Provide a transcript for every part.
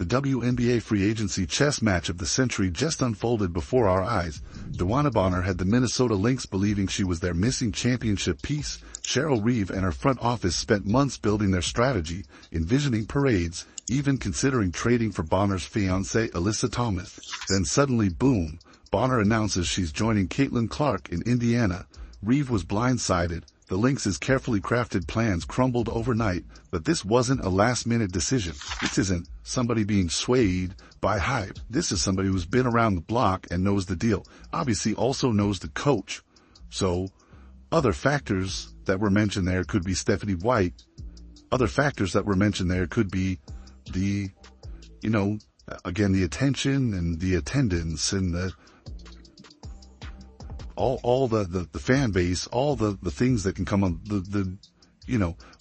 WNBA free agency chess match of the century just unfolded before our eyes. DeWanna had the Minnesota Lynx believing she was their missing championship piece. Cheryl Reeve and her front office spent months building their strategy, envisioning parades, even considering trading for Bonner's fiancée Alyssa Thomas. Then suddenly, boom, Bonner announces she's joining Caitlin Clark in Indiana. Reeve was blindsided. The Lynx's carefully crafted plans crumbled overnight, but this wasn't a last-minute decision. This isn't somebody being swayed by hype. This is somebody who's been around the block and knows the deal. Obviously also knows the coach. So, other factors that were mentioned there could be Stephanie White. Other factors that were mentioned there could be the, again, the attention and the attendance and the all the fan base, all the things that can come on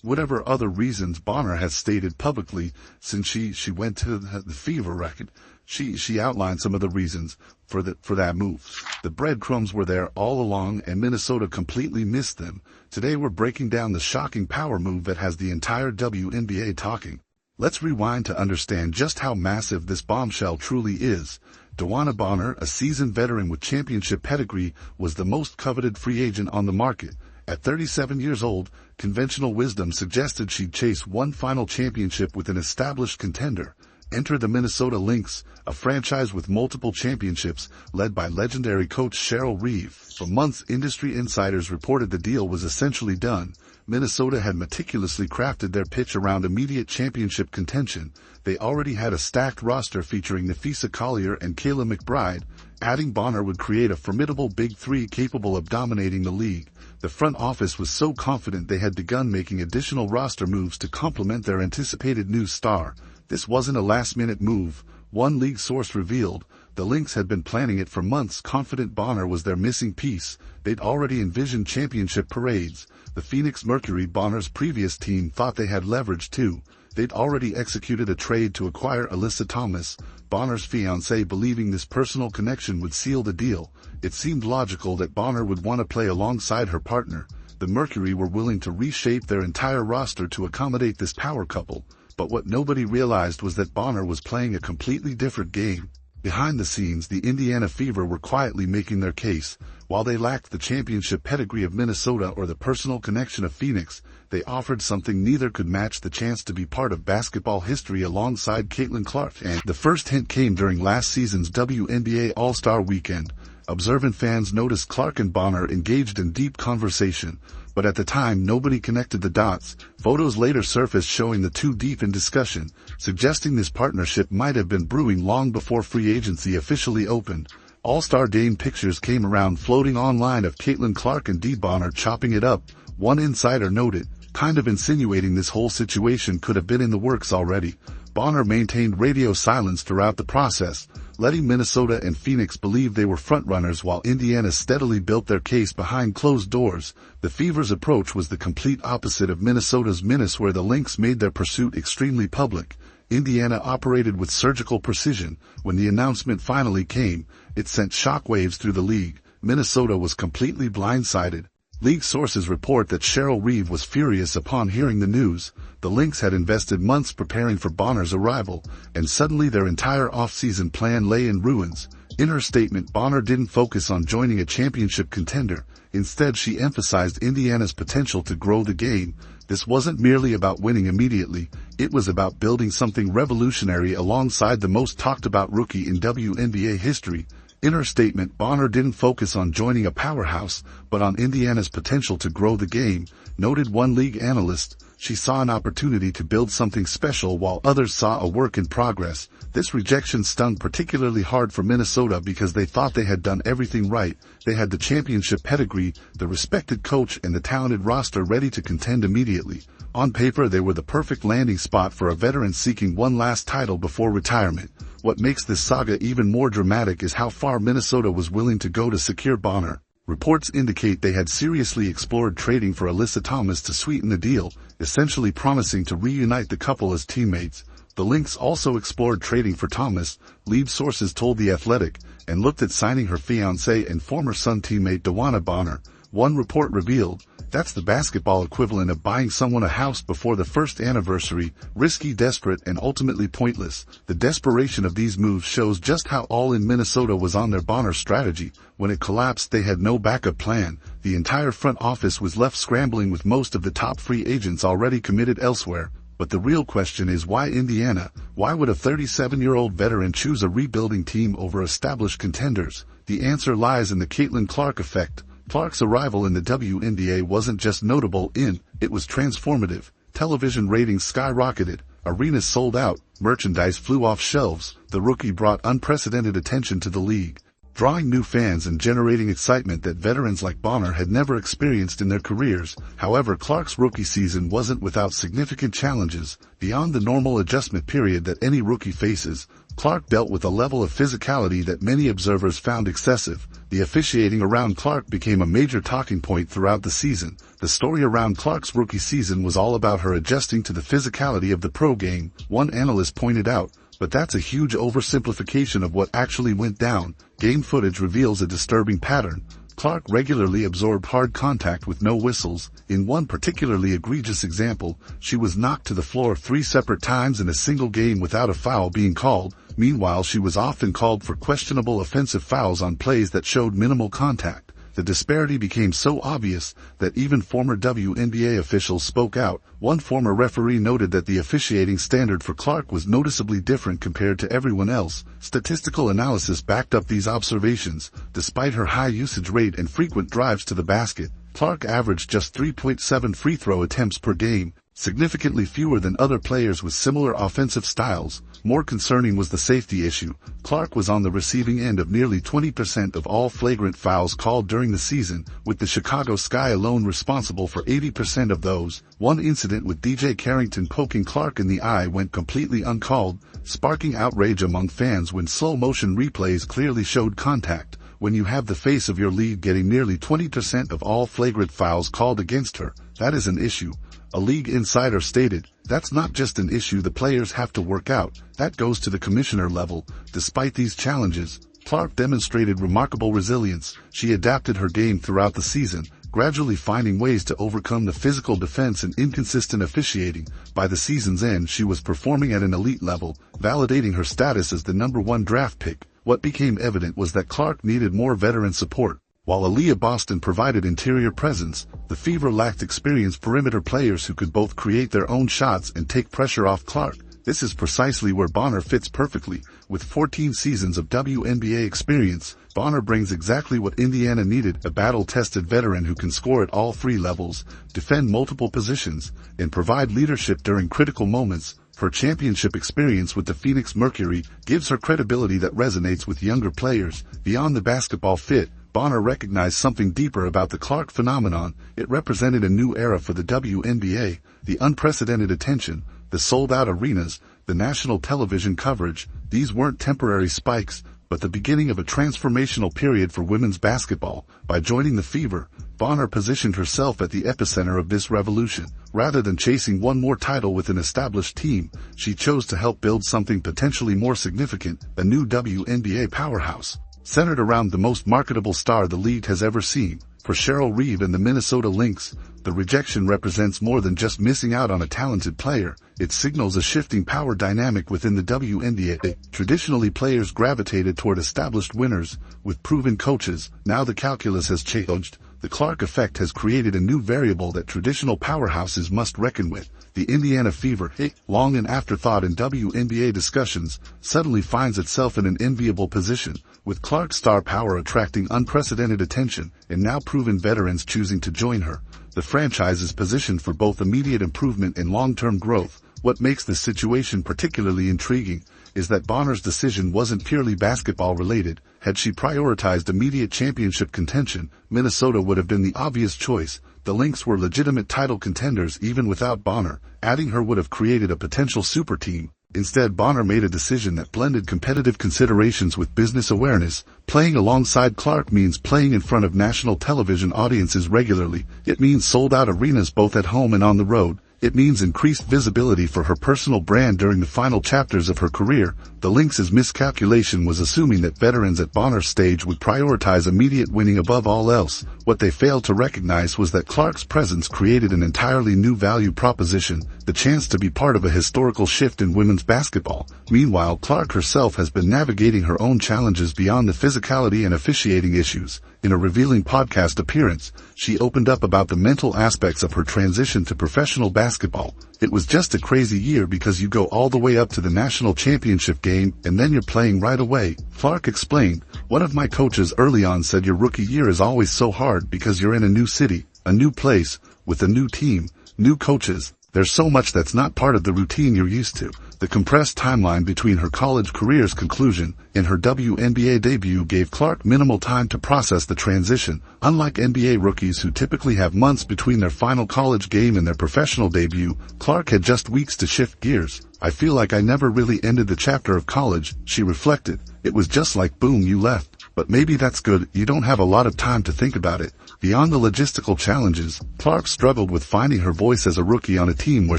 whatever other reasons Bonner has stated publicly since she went to the Fever record. She outlined some of the reasons for that move. The breadcrumbs were there all along and Minnesota completely missed them. Today we're breaking down the shocking power move that has the entire WNBA talking. Let's rewind to understand just how massive this bombshell truly is. DeWanna Bonner, a seasoned veteran with championship pedigree, was the most coveted free agent on the market. At 37 years old, conventional wisdom suggested she'd chase one final championship with an established contender. Enter the Minnesota Lynx, a franchise with multiple championships, led by legendary coach Cheryl Reeve. For months, industry insiders reported the deal was essentially done. Minnesota had meticulously crafted their pitch around immediate championship contention. They already had a stacked roster featuring Nafisa Collier and Kayla McBride. Adding Bonner would create a formidable big three capable of dominating the league. The front office was so confident they had begun making additional roster moves to complement their anticipated new star. This wasn't a last-minute move. One league source revealed the Lynx had been planning it for months, confident Bonner was their missing piece. They'd already envisioned championship parades. The Phoenix Mercury, Bonner's previous team, thought they had leverage too. They'd already executed a trade to acquire Alyssa Thomas, Bonner's fiancée, believing this personal connection would seal the deal. It seemed logical that Bonner would want to play alongside her partner. The Mercury were willing to reshape their entire roster to accommodate this power couple. But what nobody realized was that Bonner was playing a completely different game. Behind the scenes, the Indiana Fever were quietly making their case. While they lacked the championship pedigree of Minnesota or the personal connection of Phoenix, they offered something neither could match: the chance to be part of basketball history alongside Caitlin Clark. And the first hint came during last season's WNBA All-Star Weekend. Observant fans noticed Clark and Bonner engaged in deep conversation, but at the time nobody connected the dots. Photos later surfaced showing the two deep in discussion, suggesting this partnership might have been brewing long before free agency officially opened. All-Star Game pictures came around floating online of Caitlin Clark and Bonner chopping it up. One insider noted, kind of insinuating this whole situation could have been in the works already. Bonner maintained radio silence throughout the process, letting Minnesota and Phoenix believe they were frontrunners while Indiana steadily built their case behind closed doors. The Fever's approach was the complete opposite of Minnesota's menace, where the Lynx made their pursuit extremely public. Indiana operated with surgical precision. When the announcement finally came, it sent shockwaves through the league. Minnesota was completely blindsided. League sources report that Cheryl Reeve was furious upon hearing the news. The Lynx had invested months preparing for Bonner's arrival, and suddenly their entire off-season plan lay in ruins. In her statement, Bonner didn't focus on joining a championship contender. Instead, she emphasized Indiana's potential to grow the game. This wasn't merely about winning immediately. It was about building something revolutionary alongside the most talked-about rookie in WNBA history. In her statement, Bonner didn't focus on joining a powerhouse, but on Indiana's potential to grow the game. Noted one league analyst, she saw an opportunity to build something special while others saw a work in progress. This rejection stung particularly hard for Minnesota because they thought they had done everything right. They had the championship pedigree, the respected coach, and the talented roster ready to contend immediately. On paper, they were the perfect landing spot for a veteran seeking one last title before retirement. What makes this saga even more dramatic is how far Minnesota was willing to go to secure Bonner. Reports indicate they had seriously explored trading for Alyssa Thomas to sweeten the deal, essentially promising to reunite the couple as teammates. The Lynx also explored trading for Thomas, lead sources told The Athletic, and looked at signing her fiancé and former Sun teammate DeWanna Bonner. One report revealed, "That's the basketball equivalent of buying someone a house before the first anniversary, risky, desperate, and ultimately pointless." The desperation of these moves shows just how all in Minnesota was on their Bonner strategy. When it collapsed, they had no backup plan. The entire front office was left scrambling with most of the top free agents already committed elsewhere. But the real question is, why Indiana? Why would a 37-year-old veteran choose a rebuilding team over established contenders? The answer lies in the Caitlin Clark effect. Clark's arrival in the WNBA wasn't just notable it was transformative. Television ratings skyrocketed, arenas sold out, merchandise flew off shelves. The rookie brought unprecedented attention to the league, drawing new fans and generating excitement that veterans like Bonner had never experienced in their careers. However, Clark's rookie season wasn't without significant challenges. Beyond the normal adjustment period that any rookie faces, Clark dealt with a level of physicality that many observers found excessive. The officiating around Clark became a major talking point throughout the season. The story around Clark's rookie season was all about her adjusting to the physicality of the pro game, one analyst pointed out. But that's a huge oversimplification of what actually went down. Game footage reveals a disturbing pattern. Clark regularly absorbed hard contact with no whistles. In one particularly egregious example, she was knocked to the floor 3 separate times in a single game without a foul being called. Meanwhile, she was often called for questionable offensive fouls on plays that showed minimal contact. The disparity became so obvious that even former WNBA officials spoke out. One former referee noted that the officiating standard for Clark was noticeably different compared to everyone else. Statistical analysis backed up these observations. Despite her high usage rate and frequent drives to the basket, Clark averaged just 3.7 free throw attempts per game, significantly fewer than other players with similar offensive styles. More concerning was the safety issue. Clark was on the receiving end of nearly 20% of all flagrant fouls called during the season, with the Chicago Sky alone responsible for 80% of those. One incident with DJ Carrington poking Clark in the eye went completely uncalled, sparking outrage among fans when slow-motion replays clearly showed contact. When you have the face of your league getting nearly 20% of all flagrant fouls called against her, that is an issue. A league insider stated, "That's not just an issue the players have to work out, that goes to the commissioner level." Despite these challenges, Clark demonstrated remarkable resilience. She adapted her game throughout the season, gradually finding ways to overcome the physical defense and inconsistent officiating. By the season's end, she was performing at an elite level, validating her status as the #1 draft pick. What became evident was that Clark needed more veteran support. While Aaliyah Boston provided interior presence, the Fever lacked experienced perimeter players who could both create their own shots and take pressure off Clark. This is precisely where Bonner fits perfectly. With 14 seasons of WNBA experience, Bonner brings exactly what Indiana needed: a battle-tested veteran who can score at all 3 levels, defend multiple positions, and provide leadership during critical moments. Her championship experience with the Phoenix Mercury gives her credibility that resonates with younger players. Beyond the basketball fit, Bonner recognized something deeper about the Clark phenomenon. It represented a new era for the WNBA. The unprecedented attention, the sold-out arenas, the national television coverage, these weren't temporary spikes, but the beginning of a transformational period for women's basketball. By joining the Fever, Bonner positioned herself at the epicenter of this revolution. Rather than chasing one more title with an established team, she chose to help build something potentially more significant, a new WNBA powerhouse, centered around the most marketable star the league has ever seen. For Cheryl Reeve and the Minnesota Lynx, the rejection represents more than just missing out on a talented player. It signals a shifting power dynamic within the WNBA. Traditionally, players gravitated toward established winners with proven coaches. Now the calculus has changed. The Clark effect has created a new variable that traditional powerhouses must reckon with. The Indiana Fever, long an afterthought in WNBA discussions, suddenly finds itself in an enviable position, with Clark's star power attracting unprecedented attention and now proven veterans choosing to join her. The franchise is positioned for both immediate improvement and long-term growth. What makes this situation particularly intriguing is that Bonner's decision wasn't purely basketball-related. Had she prioritized immediate championship contention, Minnesota would have been the obvious choice. The Lynx were legitimate title contenders even without Bonner. Adding her would have created a potential super team. Instead, Bonner made a decision that blended competitive considerations with business awareness. Playing alongside Clark means playing in front of national television audiences regularly. It means sold-out arenas both at home and on the road. It means increased visibility for her personal brand during the final chapters of her career. The Lynx's miscalculation was assuming that veterans at Bonner's stage would prioritize immediate winning above all else. What they failed to recognize was that Clark's presence created an entirely new value proposition, the chance to be part of a historical shift in women's basketball. Meanwhile, Clark herself has been navigating her own challenges beyond the physicality and officiating issues. In a revealing podcast appearance, she opened up about the mental aspects of her transition to professional basketball. It was just a crazy year because you go all the way up to the national championship game and then you're playing right away. Clark explained, "One of my coaches early on said your rookie year is always so hard because you're in a new city, a new place, with a new team, new coaches. There's so much that's not part of the routine you're used to." The compressed timeline between her college career's conclusion and her WNBA debut gave Clark minimal time to process the transition. Unlike NBA rookies who typically have months between their final college game and their professional debut, Clark had just weeks to shift gears. "I feel like I never really ended the chapter of college," she reflected. "It was just like boom, you left. But maybe that's good, you don't have a lot of time to think about it." Beyond the logistical challenges, Clark struggled with finding her voice as a rookie on a team where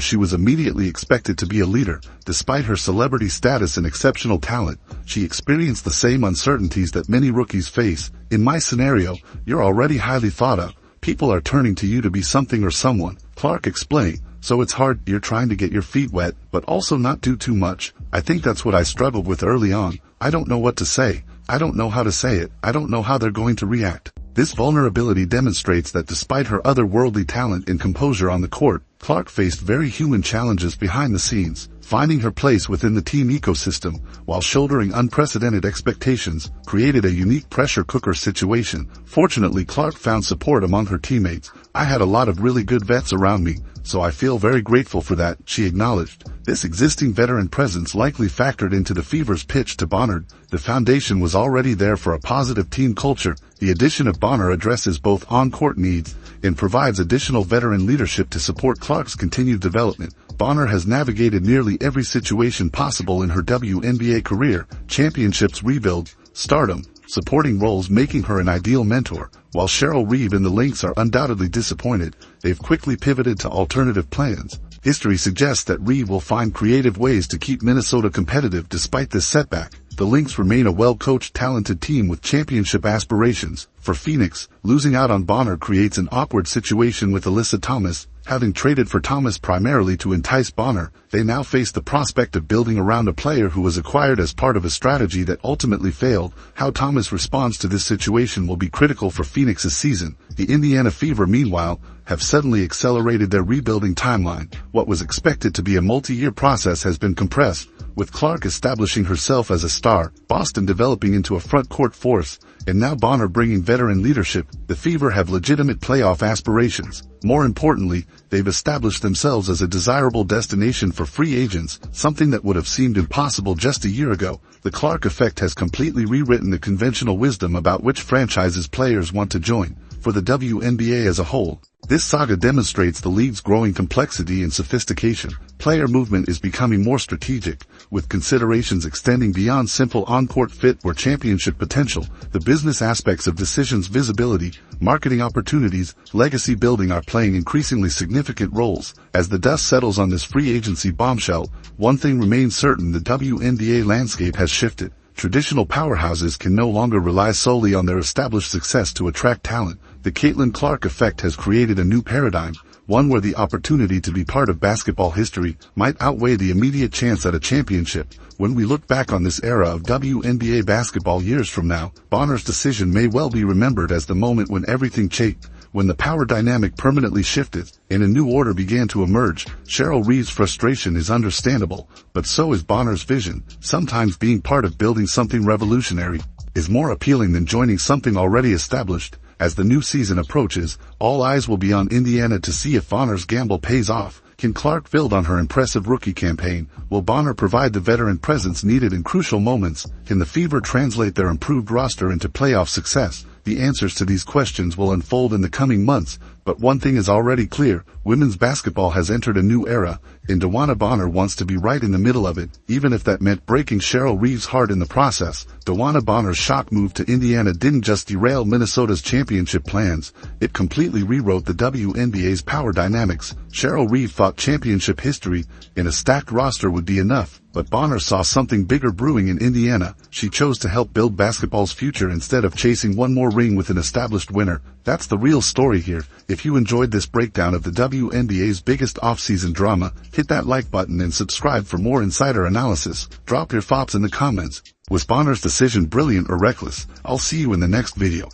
she was immediately expected to be a leader. Despite her celebrity status and exceptional talent, she experienced the same uncertainties that many rookies face. "In my scenario, you're already highly thought of. People are turning to you to be something or someone," Clark explained. "So it's hard, you're trying to get your feet wet, but also not do too much. I think that's what I struggled with early on. I don't know what to say. I don't know how to say it. I don't know how they're going to react." This vulnerability demonstrates that despite her otherworldly talent and composure on the court, Clark faced very human challenges behind the scenes. Finding her place within the team ecosystem, while shouldering unprecedented expectations, created a unique pressure cooker situation. Fortunately, Clark found support among her teammates. "I had a lot of really good vets around me, so I feel very grateful for that," she acknowledged. This existing veteran presence likely factored into the Fever's pitch to Bonner. The foundation was already there for a positive team culture. The addition of Bonner addresses both on-court needs and provides additional veteran leadership to support Clark's continued development. Bonner has navigated nearly every situation possible in her WNBA career: championships, rebuilds, stardom, supporting roles, making her an ideal mentor. While Cheryl Reeve and the Lynx are undoubtedly disappointed, they've quickly pivoted to alternative plans. History suggests that Reeve will find creative ways to keep Minnesota competitive despite this setback. The Lynx remain a well-coached, talented team with championship aspirations. For Phoenix, losing out on Bonner creates an awkward situation with Alyssa Thomas. Having traded for Thomas primarily to entice Bonner, they now face the prospect of building around a player who was acquired as part of a strategy that ultimately failed. How Thomas responds to this situation will be critical for Phoenix's season. The Indiana Fever, meanwhile, have suddenly accelerated their rebuilding timeline. What was expected to be a multi-year process has been compressed, with Clark establishing herself as a star, Boston developing into a front-court force, and now Bonner bringing veteran leadership. The Fever have legitimate playoff aspirations. More importantly, they've established themselves as a desirable destination for free agents, something that would have seemed impossible just a year ago. The Clark effect has completely rewritten the conventional wisdom about which franchises players want to join. For the WNBA as a whole, this saga demonstrates the league's growing complexity and sophistication. Player movement is becoming more strategic, with considerations extending beyond simple on-court fit or championship potential. The business aspects of decisions, visibility, marketing opportunities, legacy building are playing increasingly significant roles. As the dust settles on this free agency bombshell, one thing remains certain: the WNBA landscape has shifted. Traditional powerhouses can no longer rely solely on their established success to attract talent. The Caitlin Clark effect has created a new paradigm, one where the opportunity to be part of basketball history might outweigh the immediate chance at a championship. When we look back on this era of WNBA basketball years from now, Bonner's decision may well be remembered as the moment when everything changed, when the power dynamic permanently shifted and a new order began to emerge. Cheryl Reeve's frustration is understandable, but so is Bonner's vision. Sometimes being part of building something revolutionary is more appealing than joining something already established. As the new season approaches, all eyes will be on Indiana to see if Bonner's gamble pays off. Can Clark build on her impressive rookie campaign? Will Bonner provide the veteran presence needed in crucial moments? Can the Fever translate their improved roster into playoff success? The answers to these questions will unfold in the coming months. But one thing is already clear, women's basketball has entered a new era, and DeWanna Bonner wants to be right in the middle of it, even if that meant breaking Cheryl Reeve's heart in the process. DeWanna Bonner's shock move to Indiana didn't just derail Minnesota's championship plans, it completely rewrote the WNBA's power dynamics. Cheryl Reeve thought championship history and a stacked roster would be enough, but Bonner saw something bigger brewing in Indiana. She chose to help build basketball's future instead of chasing one more ring with an established winner. That's the real story here. If you enjoyed this breakdown of the WNBA's biggest off-season drama, hit that like button and subscribe for more insider analysis. Drop your thoughts in the comments. Was Bonner's decision brilliant or reckless? I'll see you in the next video.